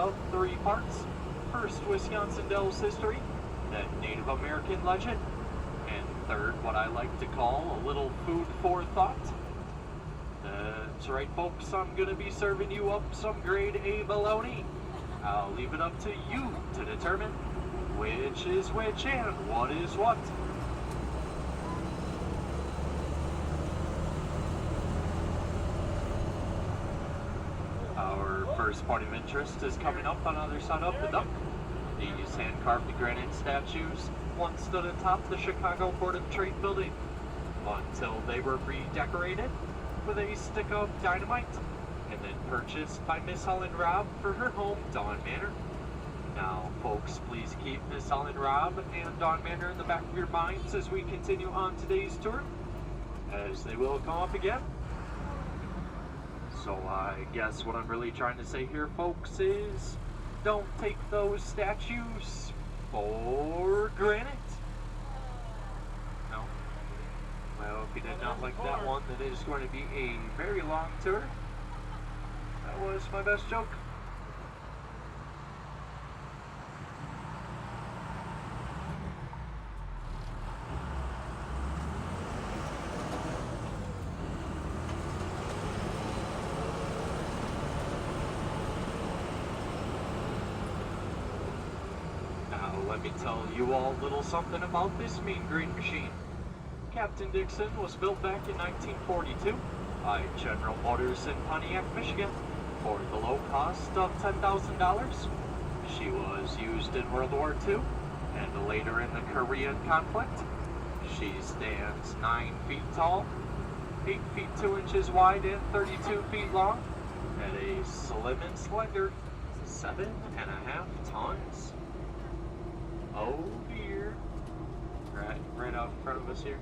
of three parts. First, Wisconsin Dells history, then Native American legend, and third, what I like to call a little food for thought. That's right, folks, I'm gonna be serving you up some grade A baloney. I'll leave it up to you to determine which is which and what is what. Our first point of interest is coming up on the other side of the duck. These hand-carved granite statues once stood atop the Chicago Board of Trade building until they were redecorated with a stick of dynamite and then purchased by Miss Helen Robb for her home, Dawn Manor. Now, folks, please keep Miss Helen Robb and Dawn Manor in the back of your minds as we continue on today's tour, as they will come up again. So I guess what I'm really trying to say here, folks, is don't take those statues for granted. No? Well, if you did not like that one, then it is going to be a very long tour. That was my best joke. Let me tell you all a little something about this mean green machine. Captain Dixon was built back in 1942 by General Motors in Pontiac, Michigan for the low cost of $10,000. She was used in World War II and later in the Korean conflict. She stands 9 feet tall, 8 feet 2 inches wide and 32 feet long, at a slim and slender 7.5 tons. Oh dear. Right out in front of us here.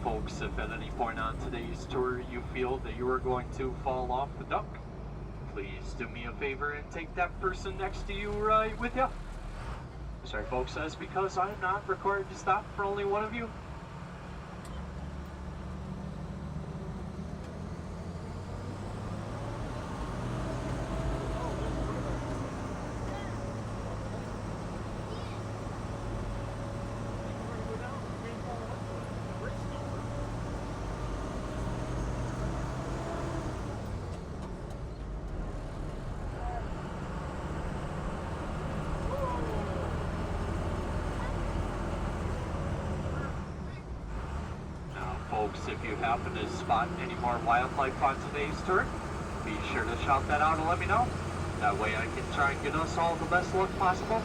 Folks, if at any point on today's tour you feel that you are going to fall off the duck, please do me a favor and take that person next to you right with you. Sorry folks, that's because I'm not required to stop for only one of you. Folks, if you happen to spot any more wildlife on today's tour, be sure to shout that out and let me know. That way I can try and get us all the best look possible.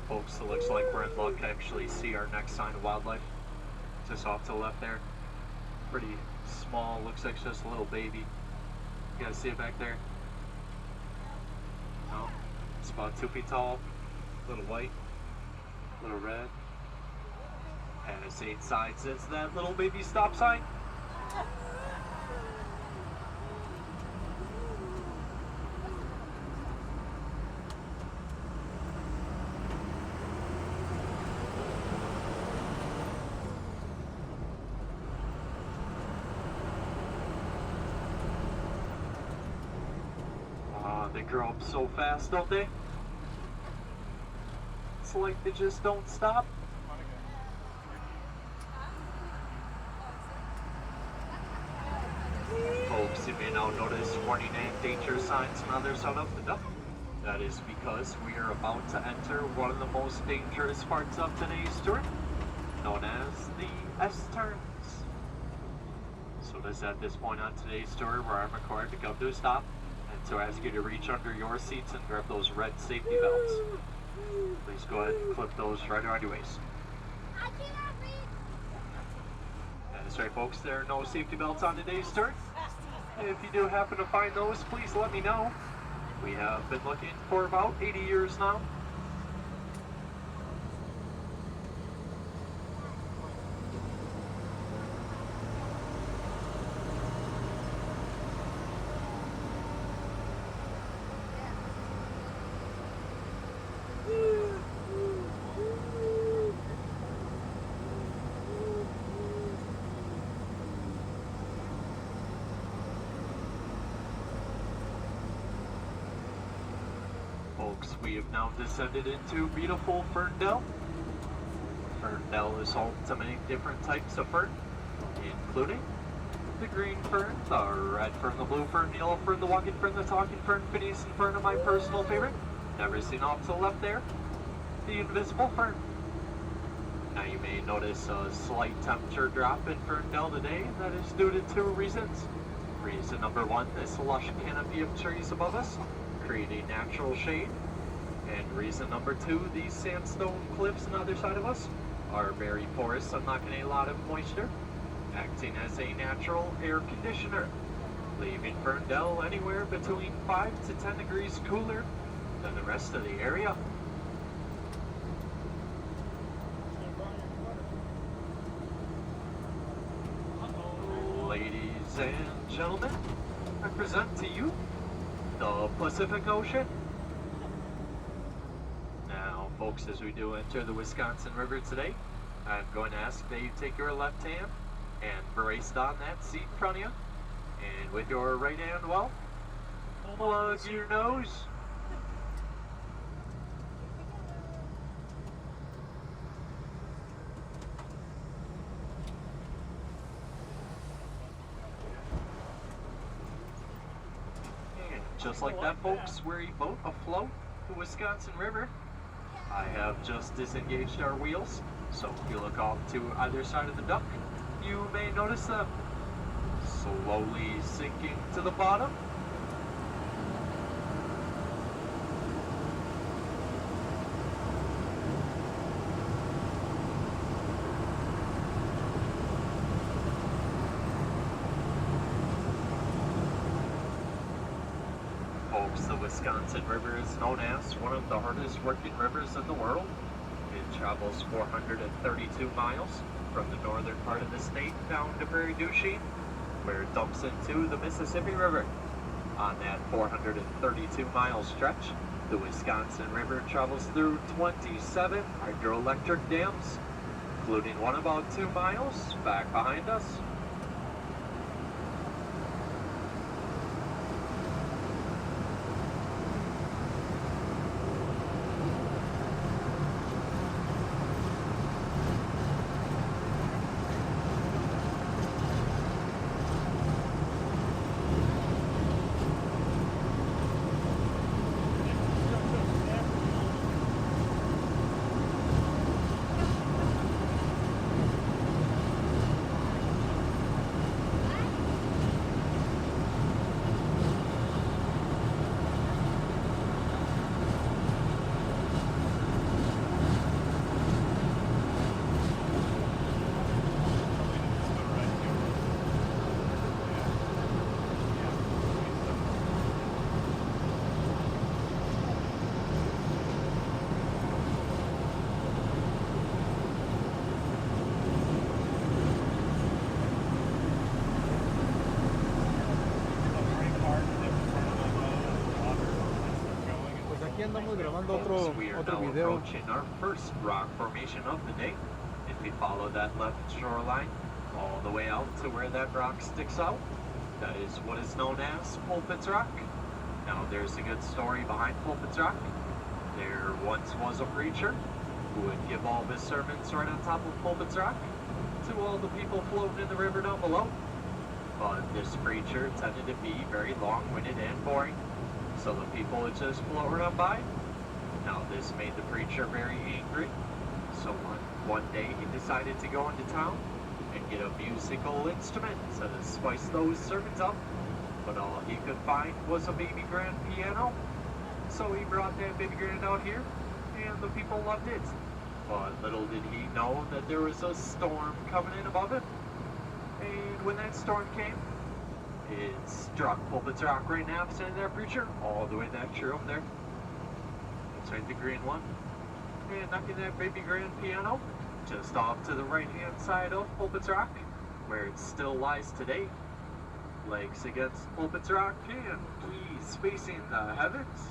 Folks, it looks like we're in luck to actually see our next sign of wildlife. Just off to the left there. Pretty small, looks like just a little baby. You guys see it back there? No? It's about 2 feet tall, little white, little red. Has 8 sides. It's that little baby stop sign. they grow up so fast, don't they? It's like they just don't stop. Folks, you may now notice warning and danger signs on either side of the duck. That is because we are about to enter one of the most dangerous parts of today's tour, known as the S-turns. So it is at this point on today's tour where I'm required to come to a stop and to ask you to reach under your seats and grab those red safety belts. Please go ahead and clip those right around your waist. That's right, folks, there are no safety belts on today's tour. If you do happen to find those, please let me know. We have been looking for about 80 years now. Folks, we have now descended into beautiful Ferndale. Ferndale is home to many different types of fern, including the green fern, the red fern, the blue fern, the yellow fern, the walking fern, the talking fern, Phoenician fern, and my personal favorite, never seen off to the left there, the invisible fern. Now you may notice a slight temperature drop in Ferndale today. That is due to two reasons. Reason number one, this lush canopy of trees above us, creating natural shade. And reason number two, these sandstone cliffs on the other side of us are very porous, unlocking a lot of moisture, acting as a natural air conditioner, leaving Ferndale anywhere between 5 to 10 degrees cooler than the rest of the area. Ladies and gentlemen, I present to you the Pacific Ocean. Now, folks, as we do enter the Wisconsin River today, I'm going to ask that you take your left hand and brace it on that seat in front of you. And with your right hand, well, plug your nose. Just like that, folks, we're a boat afloat the Wisconsin River. I have just disengaged our wheels, so if you look off to either side of the duck, you may notice them slowly sinking to the bottom. Folks, the Wisconsin River is known as one of the hardest working rivers in the world. It travels 432 miles from the northern part of the state down to Prairie du Chien, where it dumps into the Mississippi River. On that 432 mile stretch, the Wisconsin River travels through 27 hydroelectric dams, including one about 2 miles back behind us. andamos grabando We are otro now video. approaching our first rock formation of the day. If we follow that left shoreline all the way out to where that rock sticks out, that is what is known as Pulpits Rock. Now, there's a good story behind Pulpits Rock. There once was a preacher who would give all of his sermons right on top of Pulpits Rock to all the people floating in the river down below. But this preacher tended to be very long-winded and boring, so the people would just float right by. Now, this made the preacher very angry, so one day he decided to go into town and get a musical instrument to spice those sermons up, but all he could find was a baby grand piano. So he brought that baby grand out here, and the people loved it. But little did he know that there was a storm coming in above him. And when that storm came, it struck Pulpits Rock right now, opposite that preacher, all the way that tree over there. Inside the green one. And knocking that baby grand piano just off to the right-hand side of Pulpits Rock, where it still lies today. Legs against Pulpits Rock and keys facing the heavens.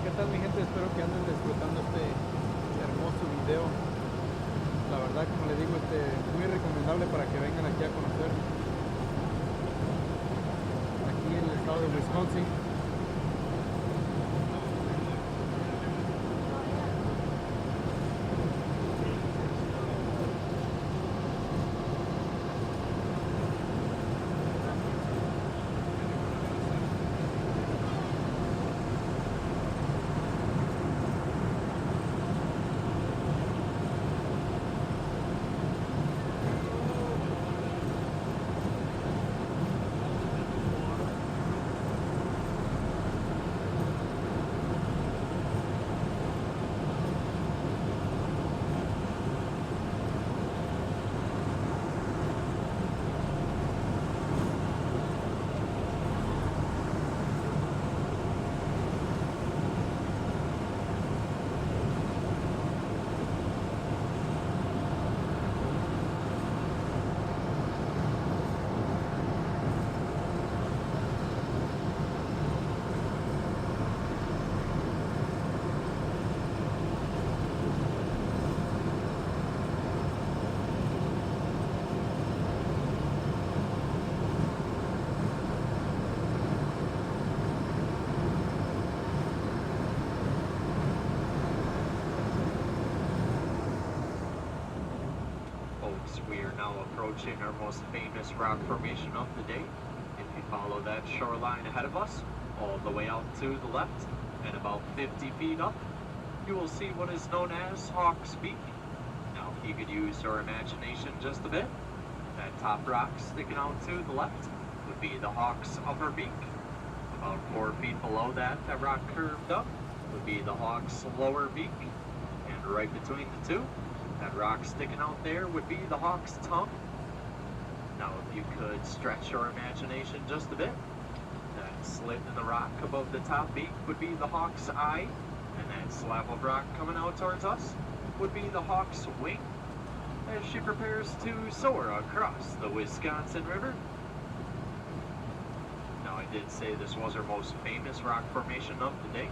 ¿Qué tal, mi gente? Espero que anden disfrutando este hermoso video. La verdad, como les digo, muy recomendable para que vengan aquí a conocer. Aquí en el estado de Wisconsin. We are now approaching our most famous rock formation of the day. If you follow that shoreline ahead of us, all the way out to the left, and about 50 feet up, you will see what is known as Hawks Peak. Now, if you could use your imagination just a bit, that top rock sticking out to the left would be the Hawks Upper Peak. About 4 feet below that rock curved up, would be the Hawks Lower Peak. And right between the two, that rock sticking out there would be the Hawk's tongue. Now, if you could stretch your imagination just a bit, that slit in the rock above the top peak would be the Hawk's eye, and that slab of rock coming out towards us would be the Hawk's wing, as she prepares to soar across the Wisconsin River. Now, I did say this was our most famous rock formation of the day.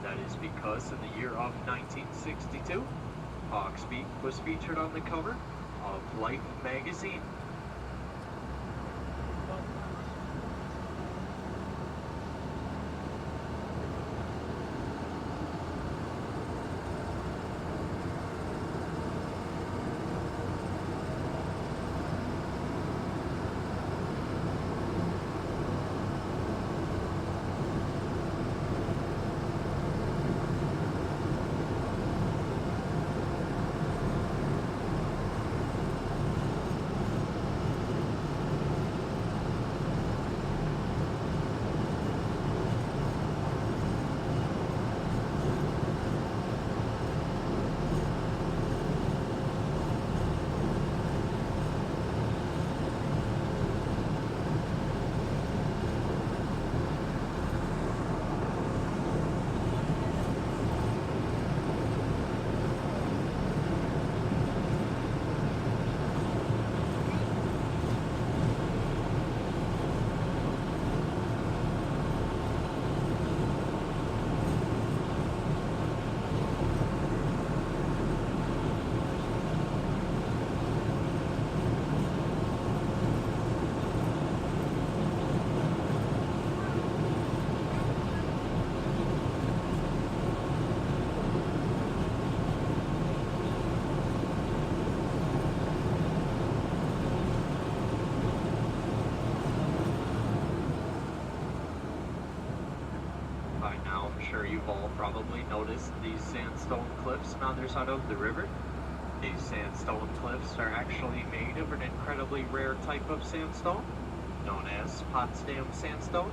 That is because in the year of 1962, Hawks Peak was featured on the cover of Life magazine. sure you've all probably noticed these sandstone cliffs on the other side of the river. These sandstone cliffs are actually made of an incredibly rare type of sandstone, known as Potsdam sandstone,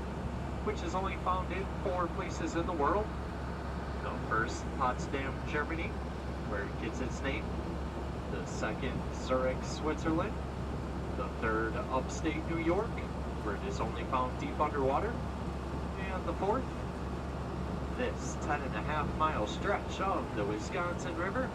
which is only found in 4 places in the world. The first, Potsdam, Germany, where it gets its name. The second, Zurich, Switzerland. The third, upstate New York, where it is only found deep underwater. And the fourth, this 10.5-mile stretch of the Wisconsin River.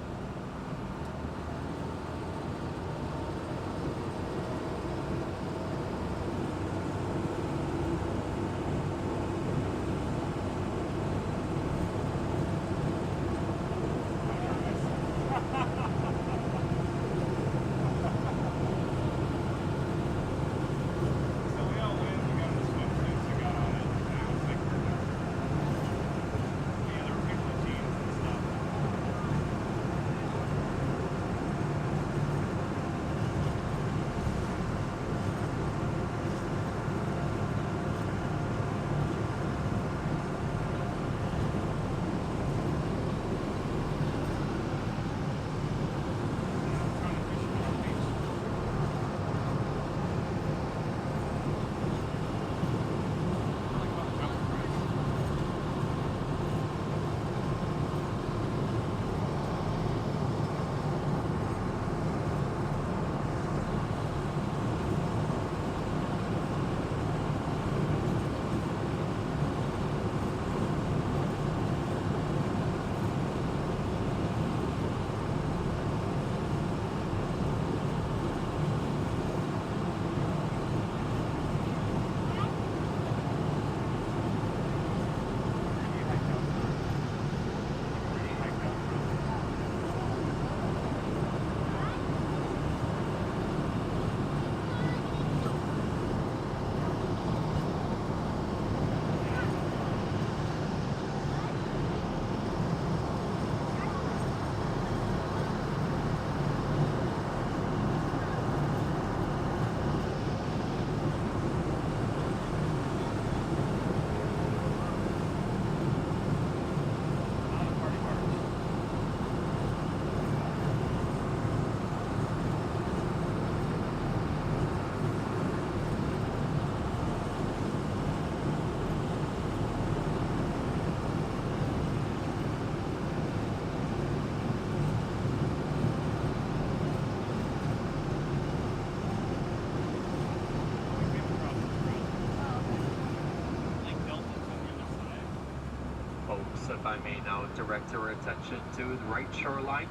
If I may now direct your attention to the right shoreline,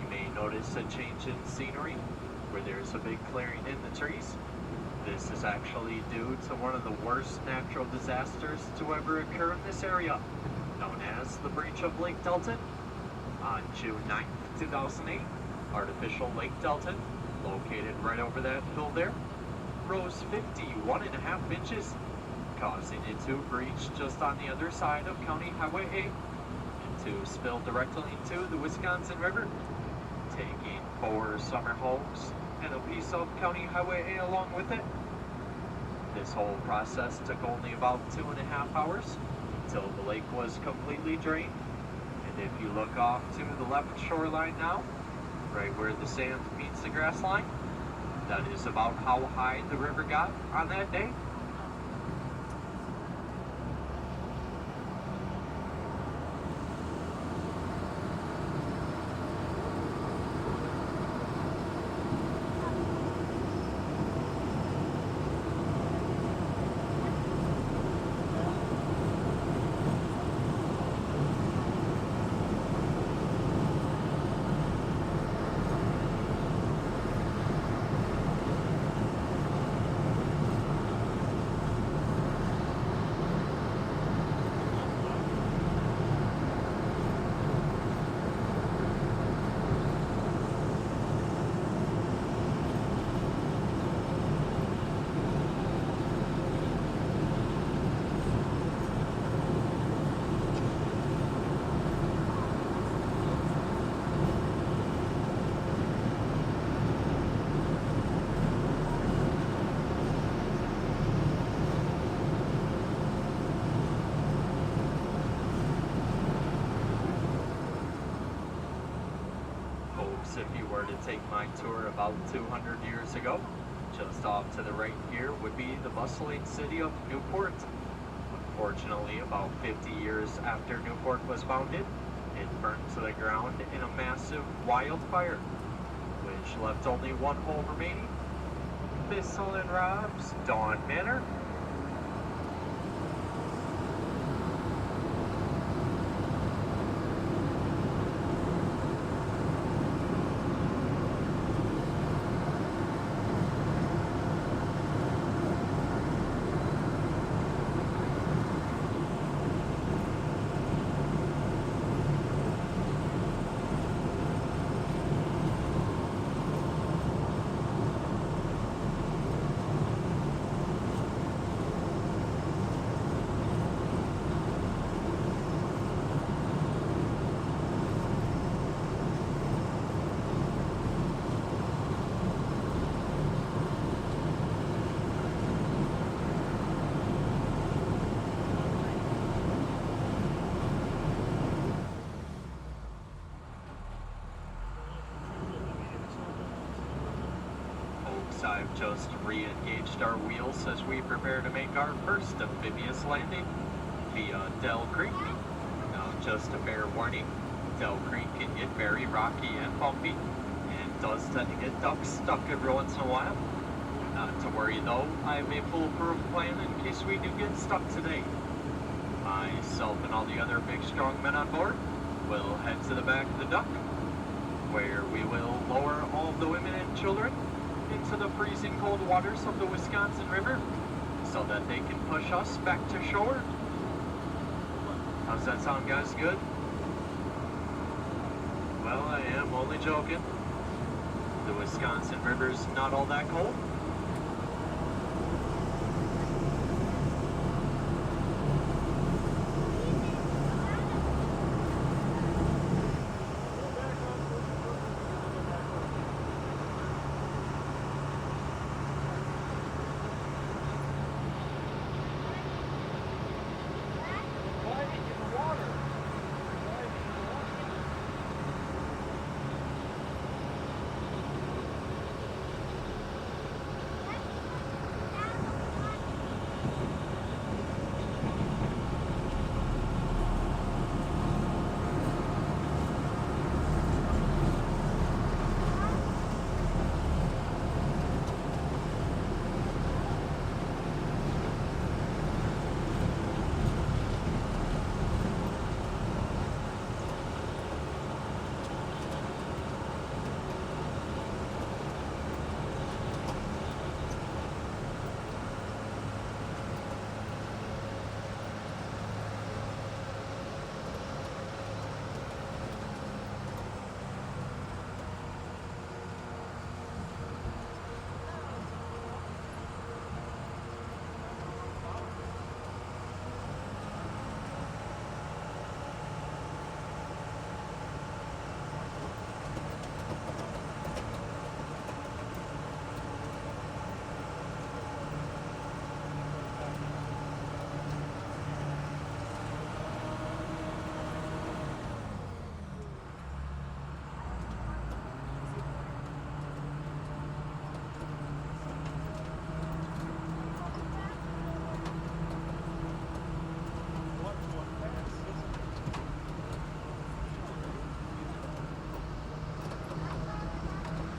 you may notice a change in scenery where there's a big clearing in the trees. This is actually due to one of the worst natural disasters to ever occur in this area, known as the breach of Lake Delton. On June 9th, 2008, artificial Lake Delton, located right over that hill there, rose 51.5 inches, causing it to breach just on the other side of County Highway 8 and to spill directly into the Wisconsin River, taking 4 summer homes and a piece of County Highway 8 along with it. This whole process took only about 2.5 hours until the lake was completely drained. And if you look off to the left shoreline now, right where the sand meets the grass line, that is about how high the river got on that day. folks, if you were to take my tour about 200 years ago, just off to the right here would be the bustling city of Newport. Unfortunately, about 50 years after Newport was founded, it burned to the ground in a massive wildfire, which left only one home remaining, Thistle and Rob's Dawn Manor. I've just re-engaged our wheels as we prepare to make our first amphibious landing via Dell Creek. Now, just a fair warning, Dell Creek can get very rocky and bumpy, and does tend to get ducks stuck every once in a while. Not to worry though, I have a foolproof plan in case we do get stuck today. Myself and all the other big strong men on board will head to the back of the duck, where we will lower all of the women and children into the freezing cold waters of the Wisconsin River so that they can push us back to shore. How's that sound, guys? Good? Well, I am only joking. The Wisconsin River's not all that cold.